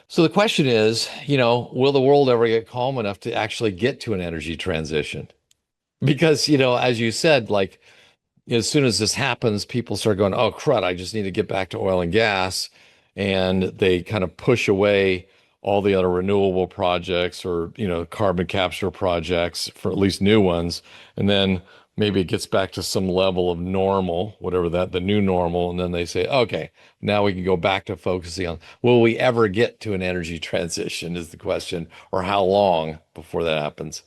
So the question is, will the world ever get calm enough to actually get to an energy transition? Because, as you said, like as soon as this happens, people start going, oh, crud, I just need to get back to oil and gas. And they kind of push away all the other renewable projects or, carbon capture projects for at least new ones. And then maybe it gets back to some level of normal, whatever the new normal. And then they say, okay, now we can go back to focusing on, will we ever get to an energy transition is the question, or how long before that happens?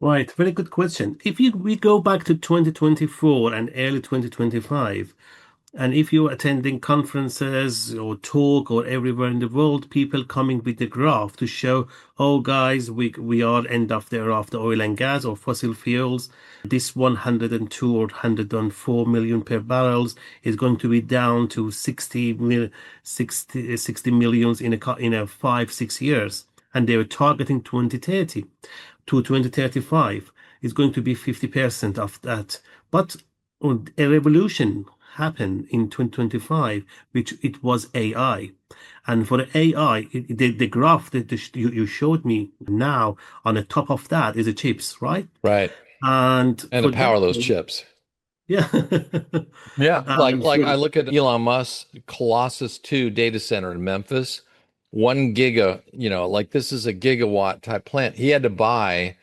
Right, very good question. If we go back to 2024 and early 2025, and if you're attending conferences or talk or everywhere in the world, people coming with the graph to show, oh guys, we are end of the era of the oil and gas or fossil fuels. This 102 or 104 million per barrels is going to be down to 60 millions in a 5, 6 years. And they were targeting 2030 to 2035 is going to be 50% of that. But a revolution happened in 2025, which it was AI. And for the AI, the graph that you showed me now on the top of that is the chips, right? Right. And And the for power that, of those chips. yeah. Yeah, like And like for I look at Elon Musk's Colossus 2 data center in Memphis, 1 giga, like this is a gigawatt type plant. He had to buy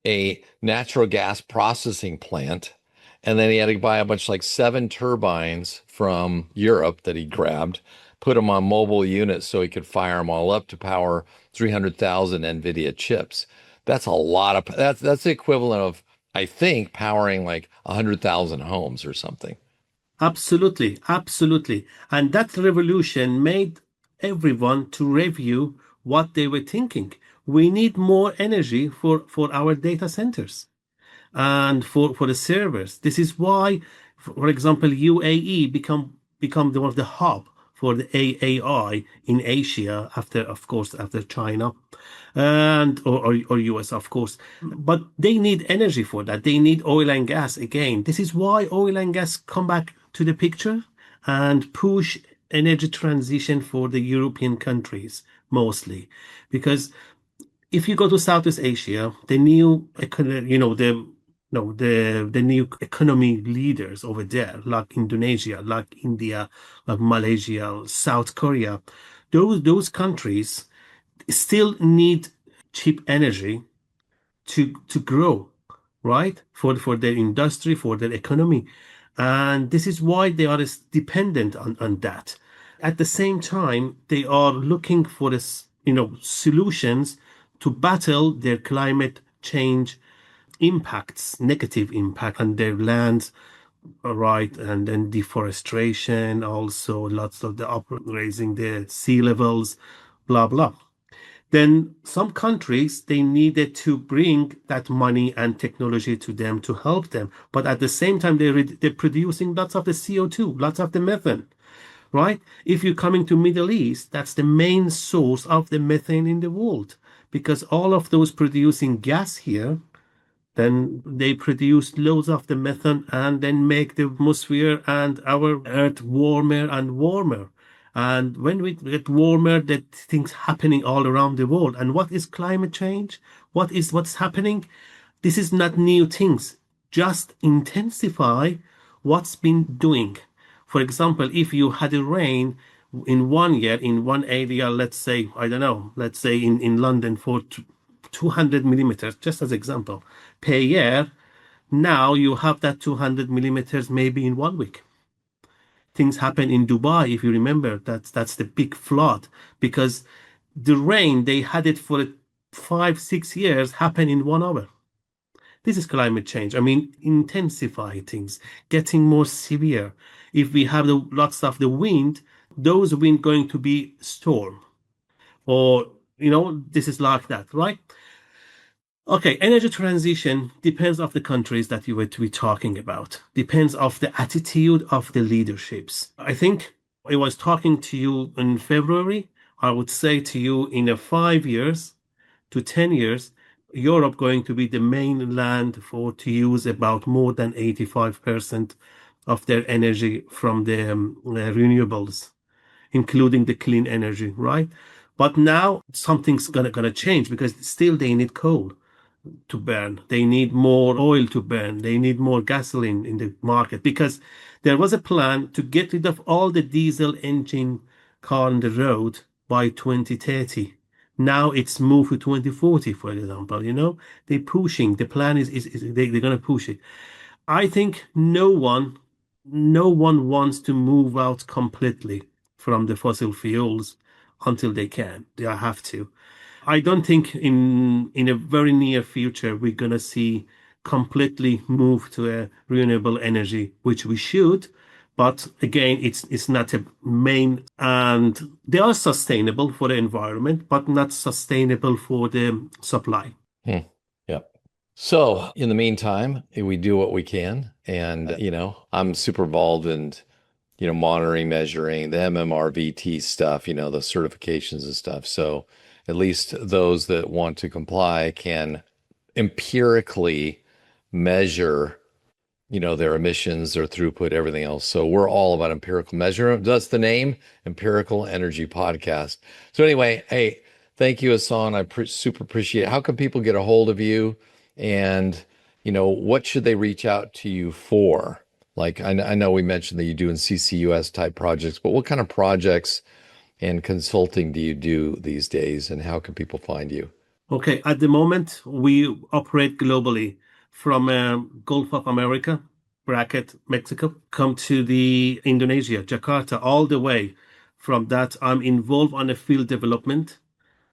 a natural gas processing plant, and then he had to buy a bunch like 7 turbines from Europe that he grabbed, put them on mobile units so he could fire them all up to power 300,000 NVIDIA chips. That's a lot of that's the equivalent of, I think, powering like 100,000 homes or something. absolutely, absolutely. And that revolution made everyone to review what they were thinking. We need more energy for our data centers and for the servers. This is why, for example, UAE become one of the hub for the AI in Asia after, of course, after China and or US, of course. But they need energy for that. They need oil and gas again. This is why oil and gas come back to the picture and push energy transition for the European countries mostly because if you go to Southeast Asia, the new, the no, the new economy leaders over there, like Indonesia, like India, like Malaysia, South Korea, those countries still need cheap energy to grow, right? For their industry, for their economy, and this is why they are dependent on that. At the same time, they are looking for this, solutions to battle their climate change impacts, negative impact on their lands, right? And then deforestation, also lots of the up raising the sea levels, blah blah. Then some countries they needed to bring that money and technology to them to help them, but at the same time they're producing lots of the CO2, lots of the methane, right? If you're coming to Middle East, that's the main source of the methane in the world because all of those producing gas here, then they produce loads of the methane and then make the atmosphere and our earth warmer and warmer. And when we get warmer, that things happening all around the world. And what is climate change? What's happening? This is not new things. Just intensify what's been doing. For example, if you had a rain in one year in one area, let's say, I don't know, let's say in London for 200 millimeters, just as example, per year, now you have that 200 millimeters maybe in one week. Things happen in Dubai, if you remember, that's the big flood because the rain they had it for 5, 6 years happen in 1 hour. This is climate change. I mean, intensify things, getting more severe. If we have lots of the wind, those wind going to be storm, or this is like that, right? Okay, energy transition depends of the countries that you were to be talking about. Depends of the attitude of the leaderships. I think I was talking to you in February. I would say to you in a 5 years to 10 years, Europe going to be the main land for to use about more than 85% of their energy from the renewables including the clean energy, right? But now something's gonna change because still they need coal to burn. They need more oil to burn. They need more gasoline in the market because there was a plan to get rid of all the diesel engine car on the road by 2030. Now it's moved to 2040, for example. They're pushing. The plan is they're going to push it. I think no one wants to move out completely from the fossil fuels until they can. They have to. I don't think in a very near future we're gonna see completely move to a renewable energy, which we should. But again, it's not a main, and they are sustainable for the environment, but not sustainable for the supply. Hmm. Yeah. So in the meantime, we do what we can. And, I'm super involved in, monitoring, measuring the MMRVT stuff, the certifications and stuff. So at least those that want to comply can empirically measure, their emissions, their throughput, everything else. So we're all about empirical measurement. That's the name, Empirical Energy Podcast. So anyway, hey, thank you, Ehsan. I super appreciate it. How can people get a hold of you? And, what should they reach out to you for? Like, I know we mentioned that you do in CCUS type projects, but what kind of projects and consulting do you do these days? And how can people find you? Okay, at the moment we operate globally from Gulf of America, bracket Mexico, come to the Indonesia, Jakarta, all the way. From that, I'm involved on a field development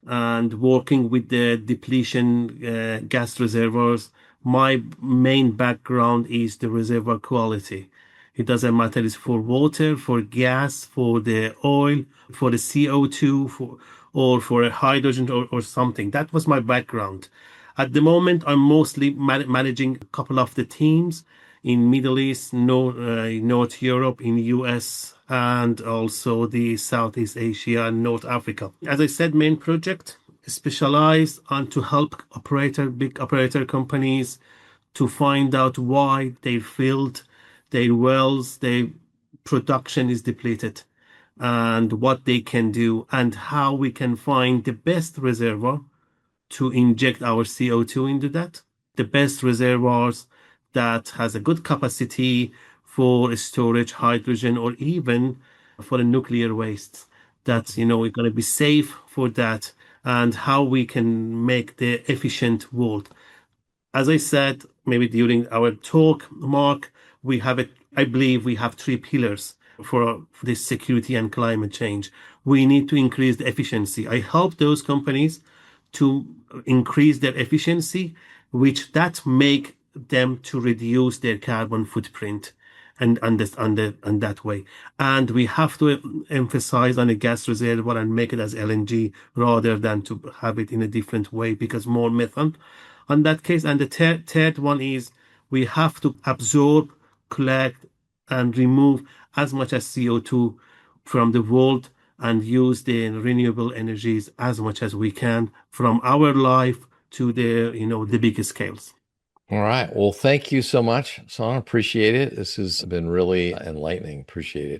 and working with the depletion gas reservoirs. My main background is the reservoir quality. It doesn't matter it's for water, for gas, for the oil, for the CO2, or for a hydrogen or something. That was my background. At the moment, I'm mostly managing a couple of the teams in Middle East, North Europe, in US, and also the Southeast Asia and North Africa. As I said, main project specialized on to help big operator companies to find out why their field, their wells, their production is depleted, and what they can do, and how we can find the best reservoir to inject our CO2 into that, the best reservoirs that has a good capacity for storage, hydrogen, or even for the nuclear waste. That's, we're going to be safe for that, and how we can make the efficient world. As I said, maybe during our talk, Mark, I believe we have three pillars for this security and climate change. We need to increase the efficiency. I help those companies to increase their efficiency, which that make them to reduce their carbon footprint and that way. And we have to emphasize on a gas reservoir and make it as LNG rather than to have it in a different way because more methane on that case. And the third one is we have to absorb, collect, and remove as much as CO2 from the world and use the renewable energies as much as we can from our life to the biggest scales. All right. Well, thank you so much, Son. Appreciate it. This has been really enlightening. Appreciate it.